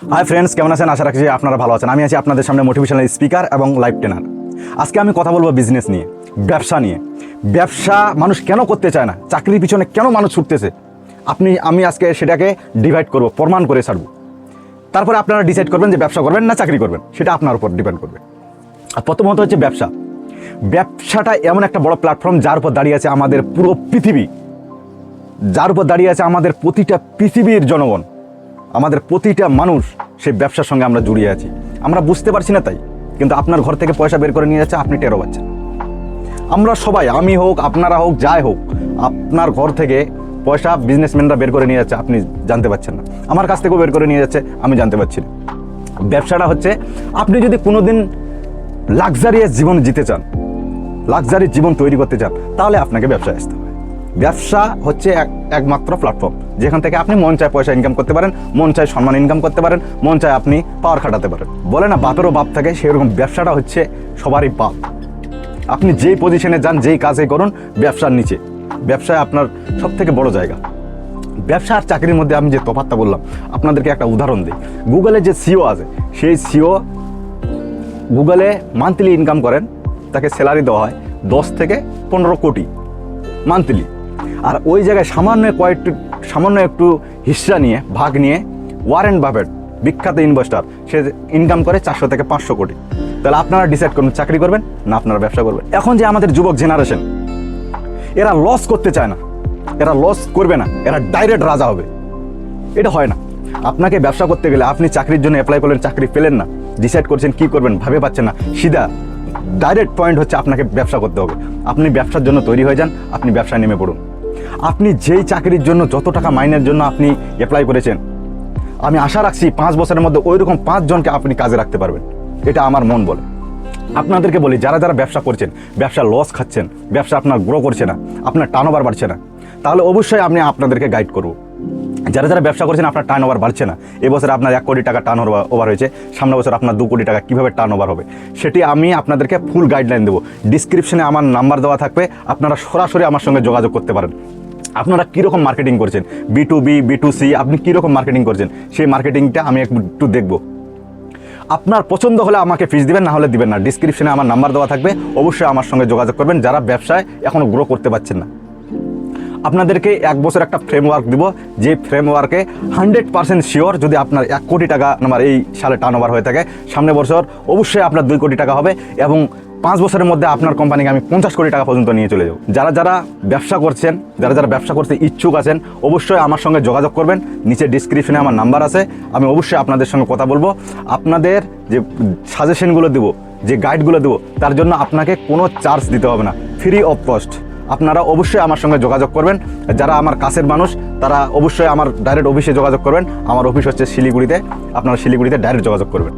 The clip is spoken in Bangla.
হাই ফ্রেন্ডস, কেমন আছেন? আশা রাখছি আপনারা ভালো আছেন। আমি আছি আপনাদের সামনে মোটিভেশনাল স্পিকার এবং লাইফ ট্রেনার। আজকে আমি কথা বলবো বিজনেস নিয়ে, ব্যবসা নিয়ে। ব্যবসা মানুষ কেন করতে চায় না, চাকরির পিছনে কেন মানুষ ছুটতেছে, আমি আজকে সেটাকে ডিভাইড করব, প্রমাণ করে ছাড়ব। তারপরে আপনারা ডিসাইড করবেন যে ব্যবসা করবেন না চাকরি করবেন, সেটা আপনার উপর ডিপেন্ড করবে। আর প্রথমত হচ্ছে ব্যবসা। ব্যবসাটা এমন একটা বড় প্ল্যাটফর্ম যার উপর দাঁড়িয়ে আছে আমাদের পুরো পৃথিবী, যার উপর দাঁড়িয়ে আছে আমাদের প্রতিটা পৃথিবীর জনগণ, আমাদের প্রতিটা মানুষ। সেই ব্যবসার সঙ্গে আমরা জড়িয়ে আছি, আমরা বুঝতে পারছি না তাই, কিন্তু আপনার ঘর থেকে পয়সা বের করে নিয়ে যাচ্ছে, আপনি টেরও পাচ্ছেন। আমরা সবাই, আমি হোক আপনারা হোক যাই হোক, আপনার ঘর থেকে পয়সা বিজনেসম্যানরা বের করে নিয়ে যাচ্ছে, আপনি জানতে পারছেন না। আমার কাছ থেকেও বের করে নিয়ে যাচ্ছে, আমি জানতে পারছি না। ব্যবসাটা হচ্ছে, আপনি যদি কোনোদিন লাক্সারিয়াস জীবন জিতে চান, লাক্সারি জীবন তৈরি করতে চান, তাহলে আপনাকে ব্যবসায় আসতে হবে। ব্যবসা হচ্ছে একমাত্র প্ল্যাটফর্ম যেখান থেকে আপনি মন চায় পয়সা ইনকাম করতে পারেন, মন চায় সম্মান ইনকাম করতে পারেন, মন চায় আপনি পাওয়ার খাটাতে পারেন। বলে না বাপেরও বাপ থাকে, সেরকম ব্যবসাটা হচ্ছে সবারই বাপ। আপনি যেই পজিশনে যান, যেই কাজে করুন, ব্যবসার নিচে। ব্যবসায় আপনার সব থেকে বড় জায়গা। ব্যবসা আর চাকরির মধ্যে আমি যে তফাৎটা বললাম, আপনাদেরকে একটা উদাহরণ দিই। গুগলে যে সিও আছে, সেই সিও গুগলে মান্থলি ইনকাম করেন, তাকে স্যালারি দেওয়া হয় 10 থেকে 15 কোটি মান্থলি। আর ওই জায়গায় সামান্য একটু হিস্সা নিয়ে, ভাগ নিয়ে ওয়ারেন বাফেট, বিখ্যাত ইনভেস্টর, সে ইনকাম করে 400 থেকে 500 কোটি। তাহলে আপনারা ডিসাইড করুন চাকরি করবেন না আপনারা ব্যবসা করবেন। এখন যে আমাদের যুবক জেনারেশন, এরা লস করতে চায় না, এরা লস করবে না, এরা ডাইরেক্ট রাজা হবে। এটা হয় না। আপনাকে ব্যবসা করতে গেলে, আপনি চাকরির জন্য অ্যাপ্লাই করলেন, চাকরি পেলেন না, ডিসাইড করছেন কি করবেন, ভাবে পাচ্ছেন না, সিধা ডাইরেক্ট পয়েন্ট হচ্ছে আপনাকে ব্যবসা করতে হবে। আপনি ব্যবসার জন্য তৈরি হয়ে যান, আপনি ব্যবসায় নেমে পড়ুন। আপনি যেই চাকরির জন্য, যত টাকা মাইনের জন্য আপনি অ্যাপ্লাই করেছেন, আমি আশা রাখছি 5 বছরের মধ্যে ওই রকম 5 জনকে আপনি কাজে রাখতে পারবেন। এটা আমার মন বলে। আপনাদেরকে বলি, যারা যারা ব্যবসা করছেন, ব্যবসা লস খাচ্ছেন, ব্যবসা আপনার গ্রো করছে না, আপনার টার্নওভার বাড়ছে না, তাহলে অবশ্যই আমি আপনাদেরকে গাইড করব। যারা যারা ব্যবসা করছেন, আপনার টার্নওভার বাড়ছে না, এবছর আপনার 1 কোটি টাকা টার্নওভার হয়েছে, সামনের বছর আপনার 2 কোটি টাকা কীভাবে টার্নওভার হবে, সেটি আমি আপনাদেরকে ফুল গাইডলাইন দেবো। ডিসক্রিপশনে আমার নাম্বার দেওয়া থাকবে, আপনারা সরাসরি আমার সঙ্গে যোগাযোগ করতে পারেন। আপনারা কীরকম মার্কেটিং করছেন, B2B B2C, আপনি কীরকম মার্কেটিং করছেন, সেই মার্কেটিংটা আমি একটু দেখব। আপনার পছন্দ হলে আমাকে ফিস দিবেন, না হলে দিবেন না। ডিসক্রিপশনে আমার নাম্বার দেওয়া থাকবে, অবশ্যই আমার সঙ্গে যোগাযোগ করবেন যারা ব্যবসায় এখনও গ্রো করতে পারছেন না। আপনাদেরকে 1 বছর একটা ফ্রেমওয়ার্ক দিব, যে ফ্রেমওয়ার্কে 100% শিওর, যদি আপনার 1 কোটি টাকা আমার এই সালে টার্নওভার হয়ে থাকে, সামনের বছর অবশ্যই আপনার 2 কোটি টাকা হবে, এবং 5 বছরের মধ্যে আপনার কোম্পানিকে আমি 50 কোটি টাকা পর্যন্ত নিয়ে চলে যাব। যারা যারা ব্যবসা করছেন, যারা যারা ব্যবসা করতে ইচ্ছুক আছেন, অবশ্যই আমার সঙ্গে যোগাযোগ করবেন। নিচে ডিসক্রিপশনে আমার নাম্বার আছে, আমি অবশ্যই আপনাদের সঙ্গে কথা বলবো। আপনাদের যে সাজেশনগুলো দেবো, যে গাইডগুলো দেবো, তার জন্য আপনাকে কোনো চার্জ দিতে হবে না, ফ্রি অফ কস্ট। আপনারা অবশ্যই আমার সঙ্গে যোগাযোগ করবেন। যারা আমার কাছের মানুষ, তারা অবশ্যই আমার ডাইরেক্ট অফিসে যোগাযোগ করবেন। আমার অফিস হচ্ছে শিলিগুড়িতে, আপনারা শিলিগুড়িতে ডাইরেক্ট যোগাযোগ করবেন।